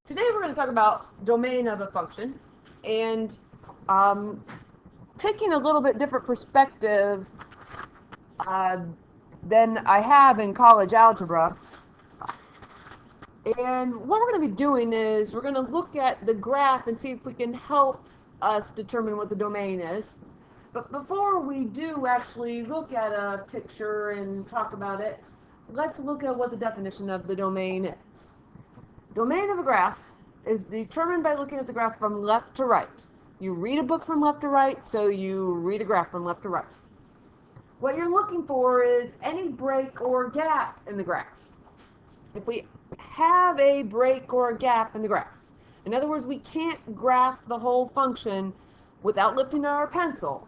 Today we're going to talk about domain of a function and um, taking a little bit different perspective uh, than I have in college algebra. And what we're going to be doing is we're going to look at the graph and see if we can help us determine what the domain is. But before we do actually look at a picture and talk about it, let's look at what the definition of the domain is. Domain of a graph is determined by looking at the graph from left to right. You read a book from left to right, so you read a graph from left to right. What you're looking for is any break or gap in the graph. If we have a break or a gap in the graph, in other words, we can't graph the whole function without lifting our pencil,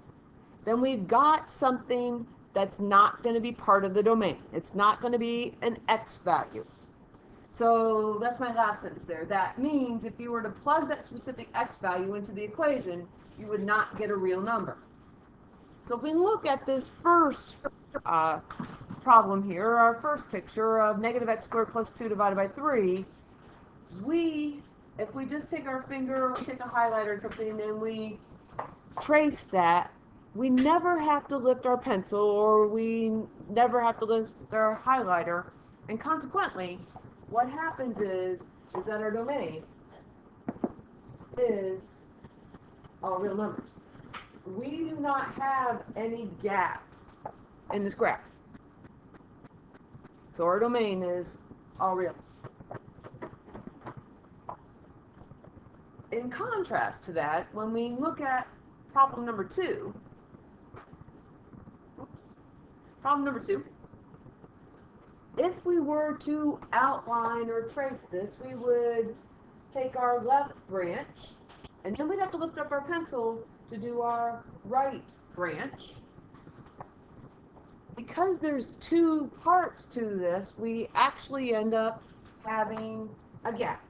then we've got something that's not going to be part of the domain. It's not going to be an x value. So that's my last sentence there. That means if you were to plug that specific x value into the equation, you would not get a real number. So if we look at this first problem here, our first picture of negative x squared plus 2 divided by 3, if we just take our finger, take a highlighter or something, and we trace that, we never have to lift our pencil or we never have to lift our highlighter, and consequently, what happens is that our domain is all real numbers. We do not have any gap in this graph. So our domain is all reals. In contrast to that, when we look at problem number 2, if we were to outline or trace this, we would take our left branch, and then we'd have to lift up our pencil to do our right branch. Because there's two parts to this, we actually end up having a gap.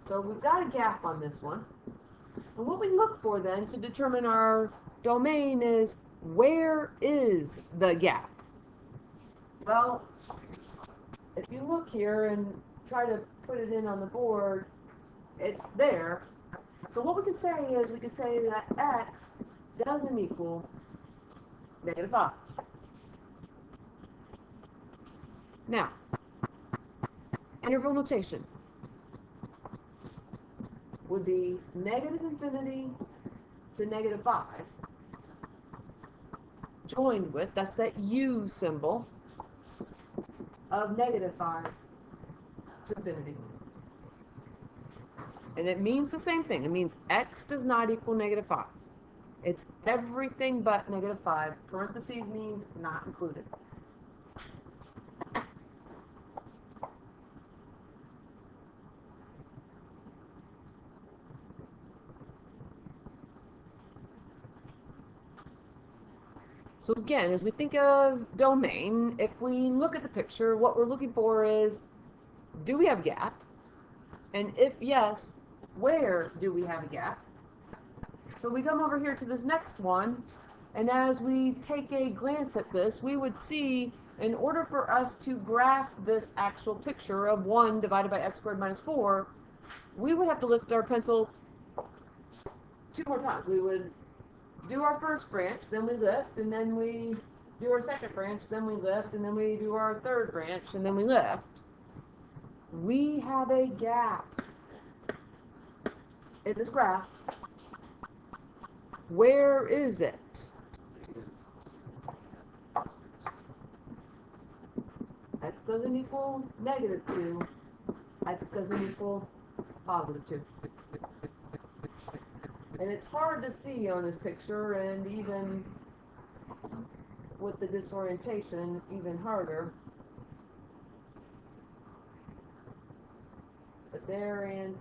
So we've got a gap on this one. And what we look for then to determine our domain is, where is the gap? Well, if you look here and try to put it in on the board, it's there. So what we can say is, we can say that x doesn't equal negative 5. Now, interval notation would be negative infinity to negative 5 joined with, that's that U symbol, of negative 5 to infinity. And it means the same thing. It means x does not equal negative 5. It's everything but negative 5. Parentheses means not included. So again, as we think of domain, if we look at the picture, what we're looking for is, do we have a gap? And if yes, where do we have a gap? So we come over here to this next one, and as we take a glance at this, we would see, in order for us to graph this actual picture of 1 divided by x squared minus 4, we would have to lift our pencil 2 more times. We would do our first branch, then we lift, and then we do our second branch, then we lift, and then we do our third branch, and then we lift. We have a gap in this graph. Where is it? X doesn't equal negative 2. X doesn't equal positive 2. And it's hard to see on this picture, and even with the disorientation, even harder. But there and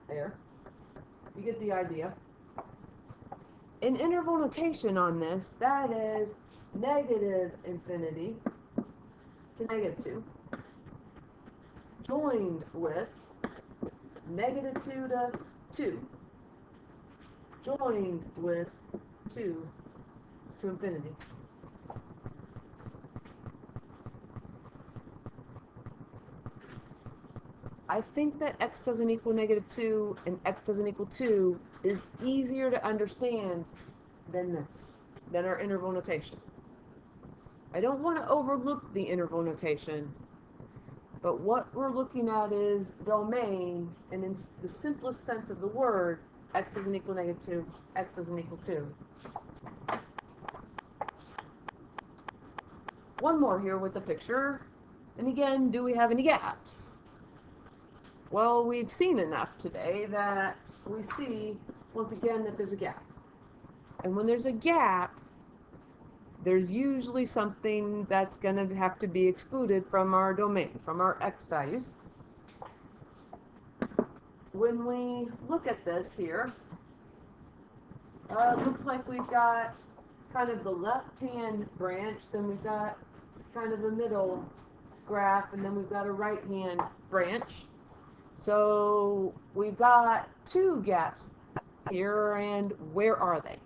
there. You get the idea. In interval notation on this, that is negative infinity to negative 2, joined with negative 2 to 2, joined with 2 to infinity. I think that x doesn't equal -2 and x doesn't equal 2 is easier to understand than this, than our interval notation. I don't want to overlook the interval notation, but what we're looking at is domain, and in the simplest sense of the word, x doesn't equal -2, x doesn't equal 2. One more here with the picture, and again, do we have any gaps? Well, we've seen enough today that we see, once again, that there's a gap. And when there's a gap, there's usually something that's going to have to be excluded from our domain, from our x values. When we look at this here, it looks like we've got kind of the left-hand branch, then we've got kind of a middle graph, and then we've got a right-hand branch. So we've got two gaps here, and where are they?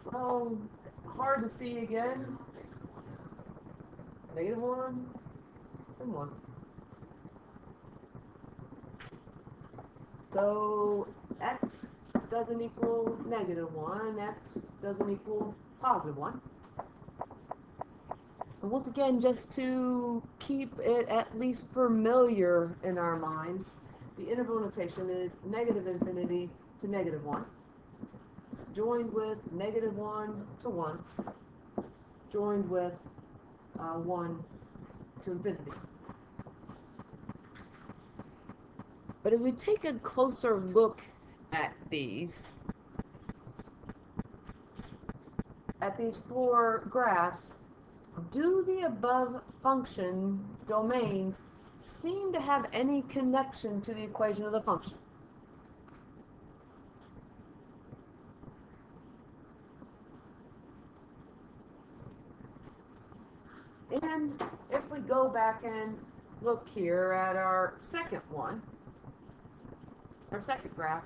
Well, hard to see again. -1 and 1. So x doesn't equal -1, x doesn't equal +1. And once again, just to keep it at least familiar in our minds, the interval notation is -∞ to -1, joined with -1 to 1, joined with 1 to infinity. But as we take a closer look at these four graphs, do the above function domains seem to have any connection to the equation of the function? And if we go back and look here at our second one, our second graph,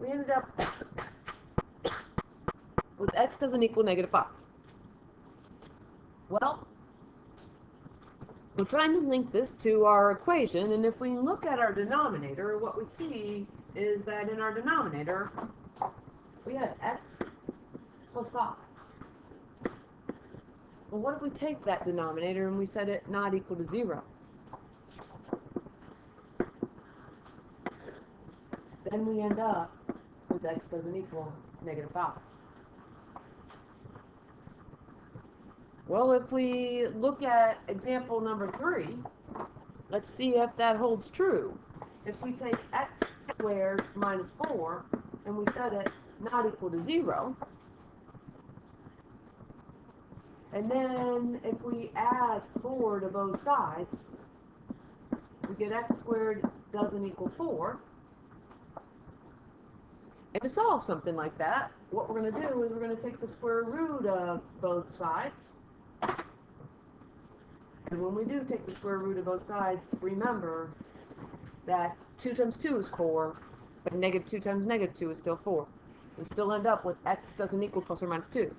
we ended up with x doesn't equal -5. Well, we're trying to link this to our equation, and if we look at our denominator, what we see is that in our denominator, we have x plus 5. Well, what if we take that denominator and we set it not equal to 0? Then we end up with x doesn't equal -5. Well, if we look at example number 3, let's see if that holds true. If we take x squared minus 4 and we set it not equal to 0, and then if we add 4 to both sides, we get x squared doesn't equal 4. And to solve something like that, what we're going to do is we're going to take the square root of both sides. And when we do take the square root of both sides, remember that 2 times 2 is 4, but -2 times -2 is still 4. We still end up with x doesn't equal ±2.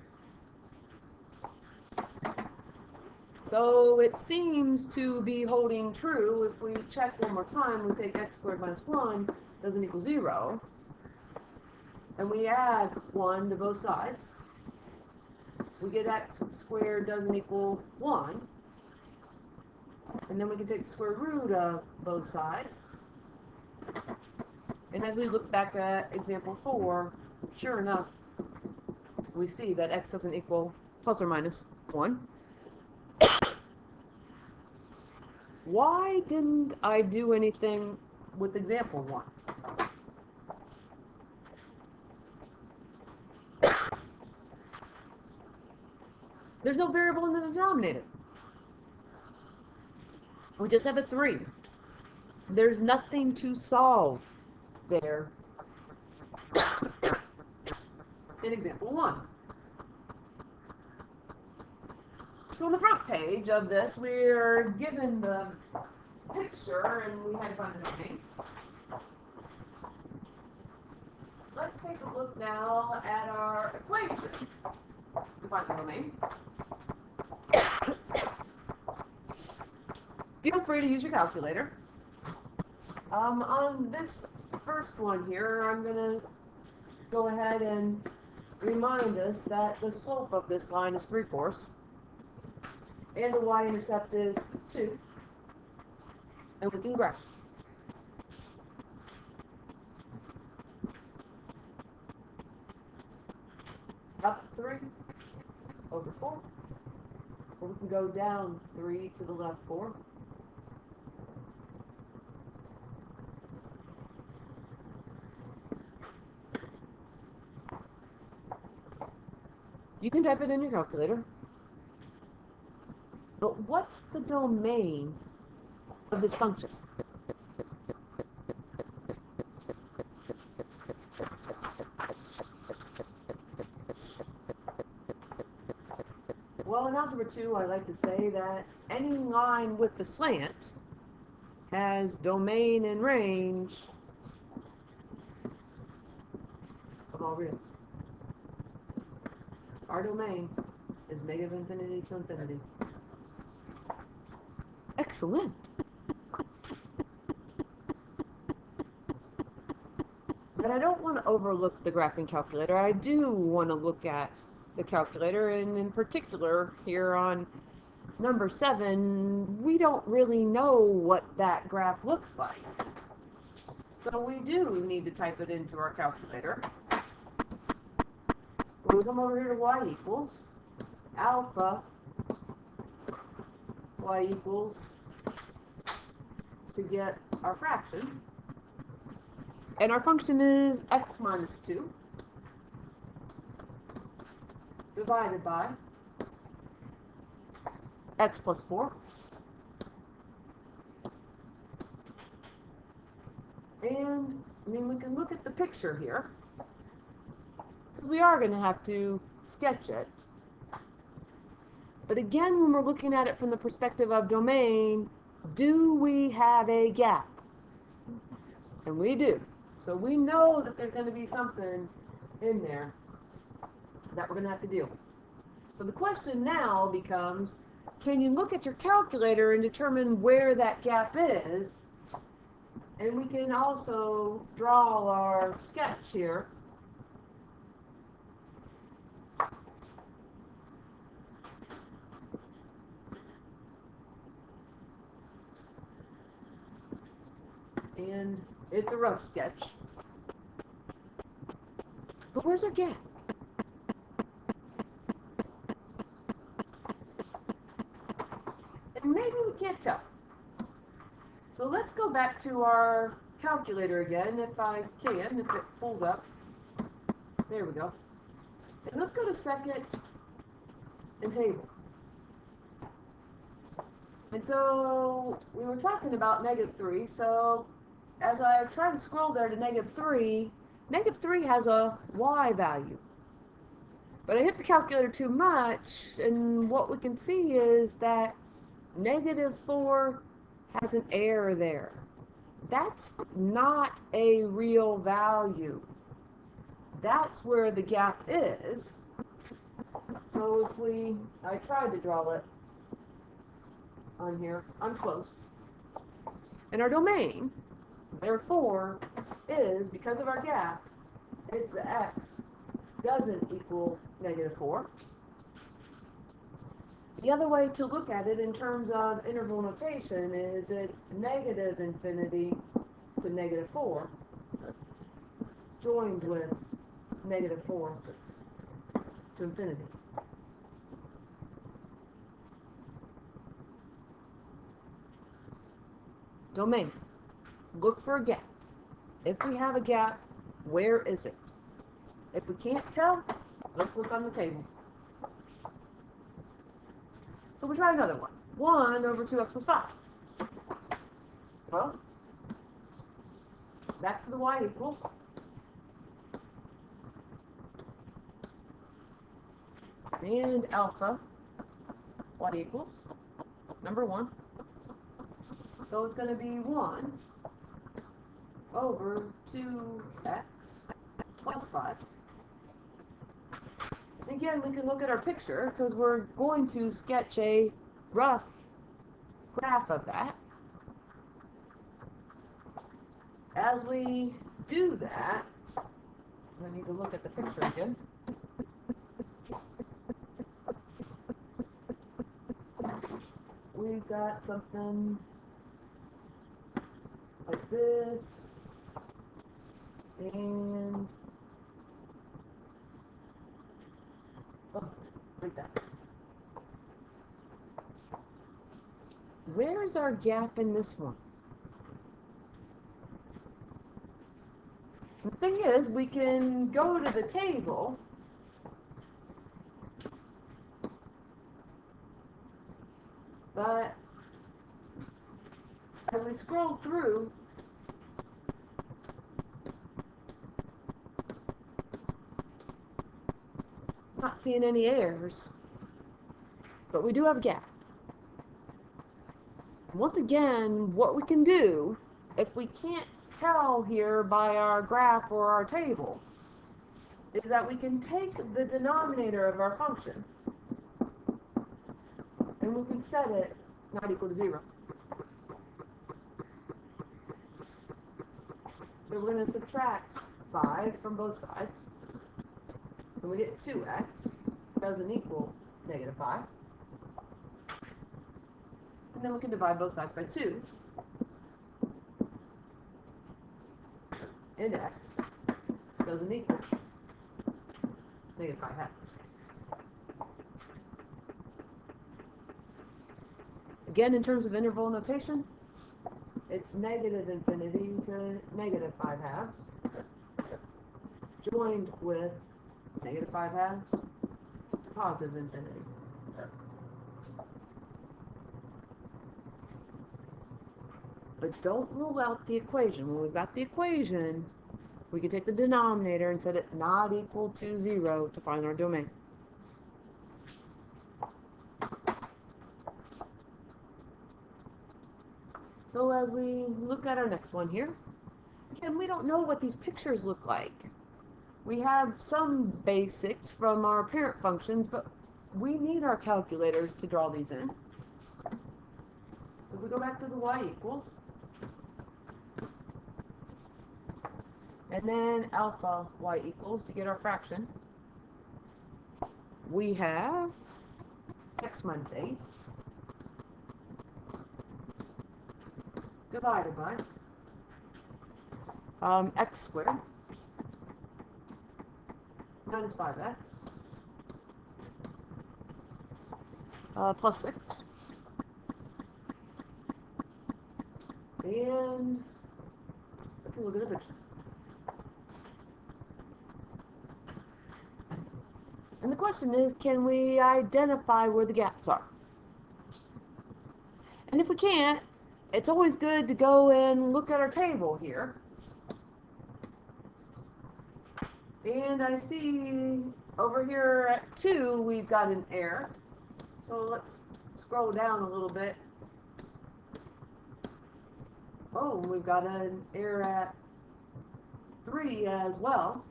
So it seems to be holding true. If we check one more time, we take x squared minus 1 doesn't equal 0. And we add 1 to both sides. We get x squared doesn't equal 1. And then we can take the square root of both sides. And as we look back at example 4, sure enough, we see that x doesn't equal ±1. Why didn't I do anything with example 1? There's no variable in the denominator. We just have a 3. There's nothing to solve there in example 1. So on the front page of this, we're given the picture, and we had to find the domain. Let's take a look now at our equation to find the domain. feel free to use your calculator. On this first one here, I'm going to go ahead and remind us that the slope of this line is 3/4, and the y-intercept is 2, and we can graph. Up 3 over 4, or we can go down 3 to the left 4. You can type it in your calculator. But what's the domain of this function? Well, in Algebra 2, I like to say that any line with the slant has domain and range of all reals. Our domain is negative infinity to infinity. Excellent. But I don't want to overlook the graphing calculator. I do want to look at the calculator, and in particular here on number 7, we don't really know what that graph looks like. So we do need to type it into our calculator. We'll come over here to y equals alpha y equals to get our fraction. And our function is x minus 2 divided by x plus 4. And, I mean, we can look at the picture here, because we are going to have to sketch it. But again, when we're looking at it from the perspective of domain, do we have a gap? And we do. So we know that there's going to be something in there that we're going to have to deal with. So the question now becomes, can you look at your calculator and determine where that gap is? And we can also draw our sketch here. And it's a rough sketch. But where's our gap? And maybe we can't tell. So let's go back to our calculator again, if I can, if it pulls up. There we go. And let's go to second and table. And so we were talking about -3, so as I try to scroll there to -3, -3 has a y value. But I hit the calculator too much, and what we can see is that -4 has an error there. That's not a real value. That's where the gap is. So if I tried to draw it on here, I'm close. And our domain, therefore, is, because of our gap, it's the x doesn't equal -4. The other way to look at it in terms of interval notation is it's negative infinity to -4 joined with -4 to infinity. Domain. Look for a gap. If we have a gap, where is it? If we can't tell, let's look on the table. So we try another one. 1 over 2x plus 5. Well, back to the y equals. And alpha y equals number 1. So it's going to be 1 over 2x plus 5. Again, we can look at our picture because we're going to sketch a rough graph of that. As we do that, I need to look at the picture again. We've got something like this, and oh, like that. Where's our gap in this one? The thing is, we can go to the table but as we scroll through, not seeing any errors, but we do have a gap. Once again, what we can do, if we can't tell here by our graph or our table, is that we can take the denominator of our function and we can set it not equal to 0. So we're going to subtract 5 from both sides, and we get 2x doesn't equal negative 5. And then we can divide both sides by 2. And x doesn't equal negative 5 halves. Again, in terms of interval notation, it's negative infinity to negative 5 halves, joined with negative 5 halves to positive infinity. But don't rule out the equation. When we've got the equation, we can take the denominator and set it not equal to 0 to find our domain. So as we look at our next one here, again, we don't know what these pictures look like. We have some basics from our parent functions, but we need our calculators to draw these in. So if we go back to the y equals, and then alpha y equals to get our fraction, we have x minus 8 divided by x squared minus 5x plus 6. And we can look at the picture. And the question is, can we identify where the gaps are? And if we can't, it's always good to go and look at our table here. And I see over here at 2, we've got an error. So let's scroll down a little bit. Oh, we've got an error at 3 as well.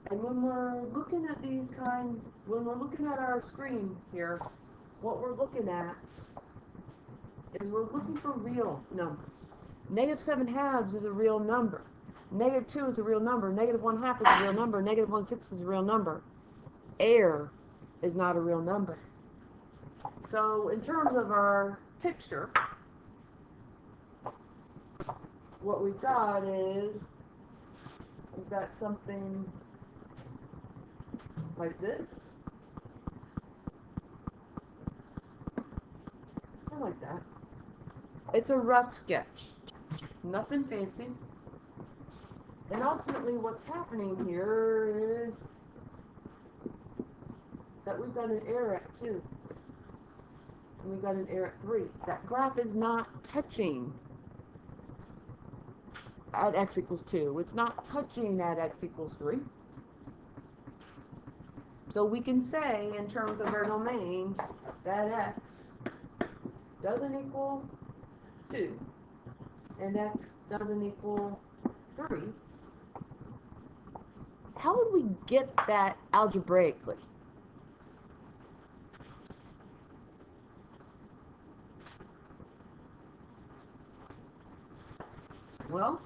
And when we're looking at these kinds, when we're looking at our screen here, what we're looking at is we're looking for real numbers. Negative 7 halves is a real number. Negative 2 is a real number. Negative 1/2 is a real number. Negative 1/6 is a real number. Error is not a real number. So in terms of our picture, what we've got is we've got something like this, something like that. It's a rough sketch, nothing fancy. And ultimately what's happening here is that we've got an error at 2. And we've got an error at 3. That graph is not touching at x equals 2. It's not touching at x equals 3. So we can say, in terms of our domain, that x doesn't equal 2 and x doesn't equal 3. How would we get that algebraically? Well,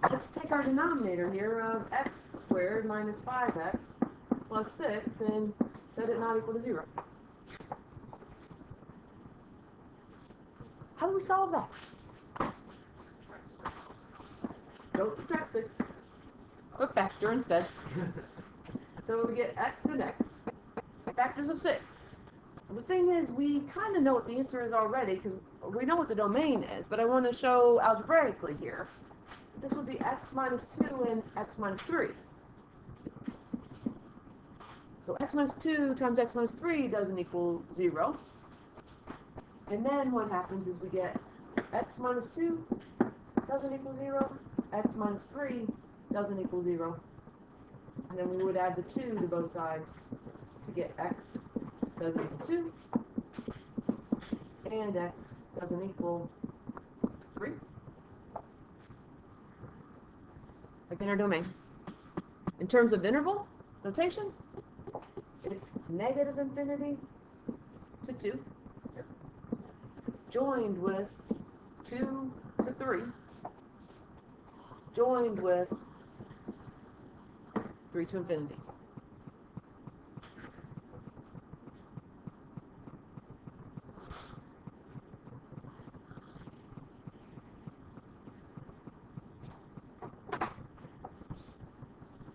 let's take our denominator here of x squared minus 5x plus 6 and set it not equal to 0. How do we solve that? Don't subtract 6, but factor instead. So we get x and x, factors of 6. The thing is, we kind of know what the answer is already because we know what the domain is, but I want to show algebraically here. This would be x minus 2 and x minus 3. So x minus 2 times x minus 3 doesn't equal 0. And then what happens is we get x minus 2 doesn't equal 0, x minus 3 doesn't equal 0. And then we would add the 2 to both sides to get x doesn't equal 2, and x doesn't equal 3. Like in our domain. In terms of interval notation, it's negative infinity to 2, joined with 2 to 3, joined with 3 to infinity.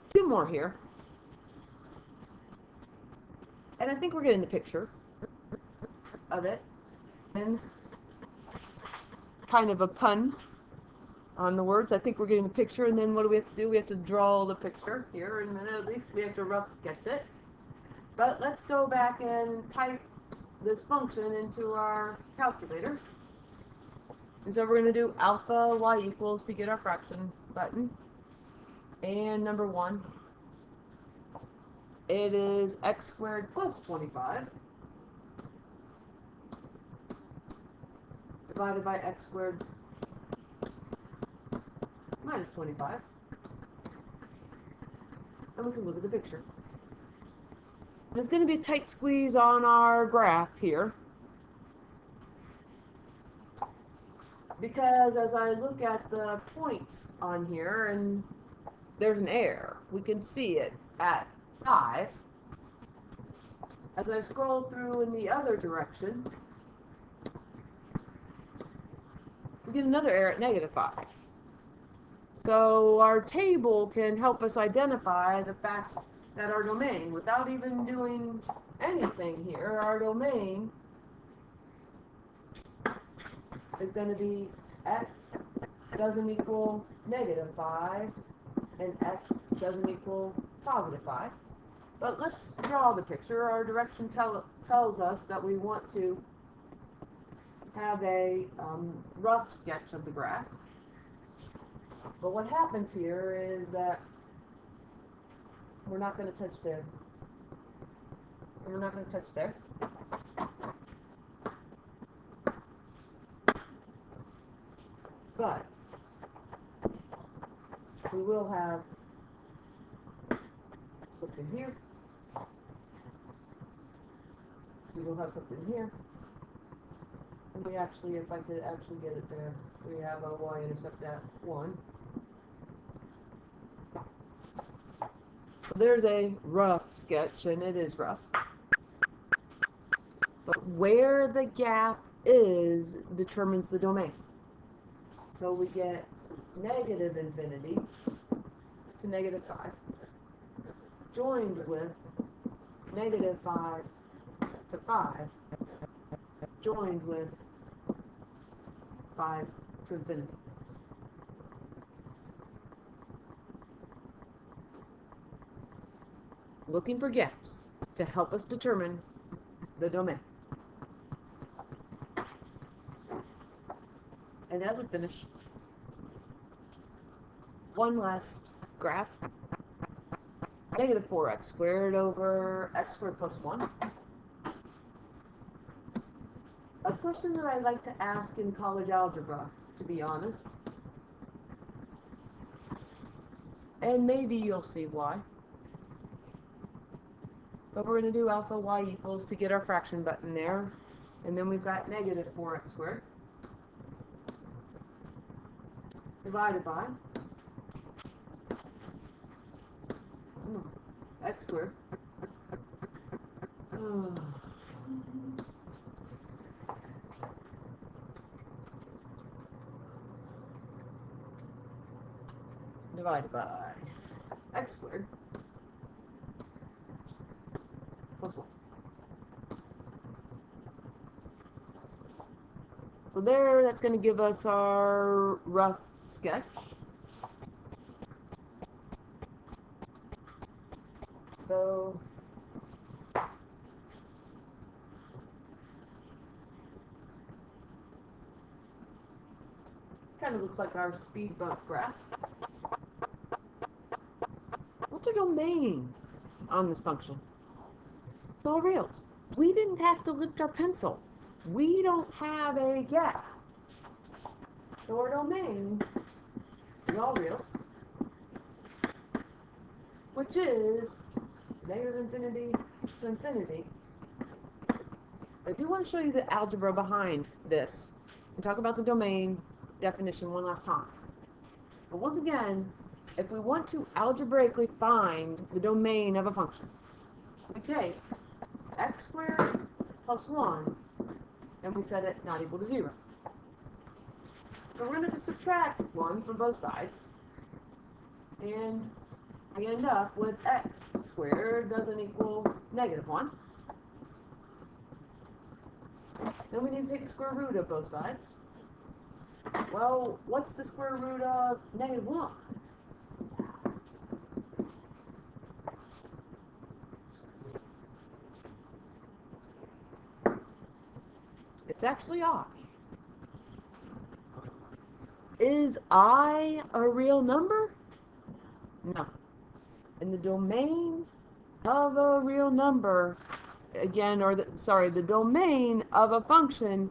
Two more here. And I think we're getting the picture of it. And kind of a pun on the words. I think we're getting the picture, and then what do we have to do? We have to draw the picture here, and then at least we have to rough sketch it. But let's go back and type this function into our calculator. And so we're going to do alpha y equals to get our fraction button. And number 1, it is x squared plus 25 divided by x squared minus 25. And we can look at the picture. There's going to be a tight squeeze on our graph here, because as I look at the points on here, and there's an error. We can see it at 5. As I scroll through in the other direction, we get another error at negative 5. So our table can help us identify the fact that our domain, without even doing anything here, our domain is going to be x doesn't equal negative 5 and x doesn't equal positive 5. But let's draw the picture. Our direction tells us that we want to have a rough sketch of the graph. But what happens here is that we're not going to touch there. And we're not going to touch there. But we will have something here. We will have something here. And we actually, if I could actually get it there, we have a y-intercept at 1. So there's a rough sketch, and it is rough. But where the gap is determines the domain. So we get negative infinity to negative 5, joined with negative 5 to 5, joined with 5 to infinity. Looking for gaps to help us determine the domain. And as we finish, one last graph. Negative 4x squared over x squared plus 1. A question that I like to ask in college algebra, to be honest. And maybe you'll see why. But we're going to do alpha y equals to get our fraction button there. And then we've got negative 4x squared divided by x squared divided by x squared plus 1. So there, that's going to give us our rough sketch. So kind of looks like our speed bump graph. What's our domain on this function? It's all reals. We didn't have to lift our pencil. We don't have a gap. So our domain is all reals, which is negative infinity to infinity. I do want to show you the algebra behind this and talk about the domain definition one last time. But once again, if we want to algebraically find the domain of a function, we take x squared plus 1 and we set it not equal to 0. So we're going to subtract 1 from both sides, and we end up with x squared doesn't equal negative 1. Then we need to take the square root of both sides. Well, what's the square root of negative 1? It's actually I. Is I a real number? No. In the domain of a real number, again, the domain of a function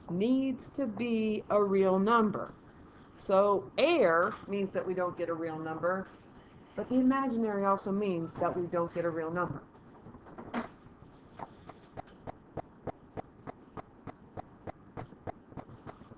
needs to be a real number. So air means that we don't get a real number, but the imaginary also means that we don't get a real number.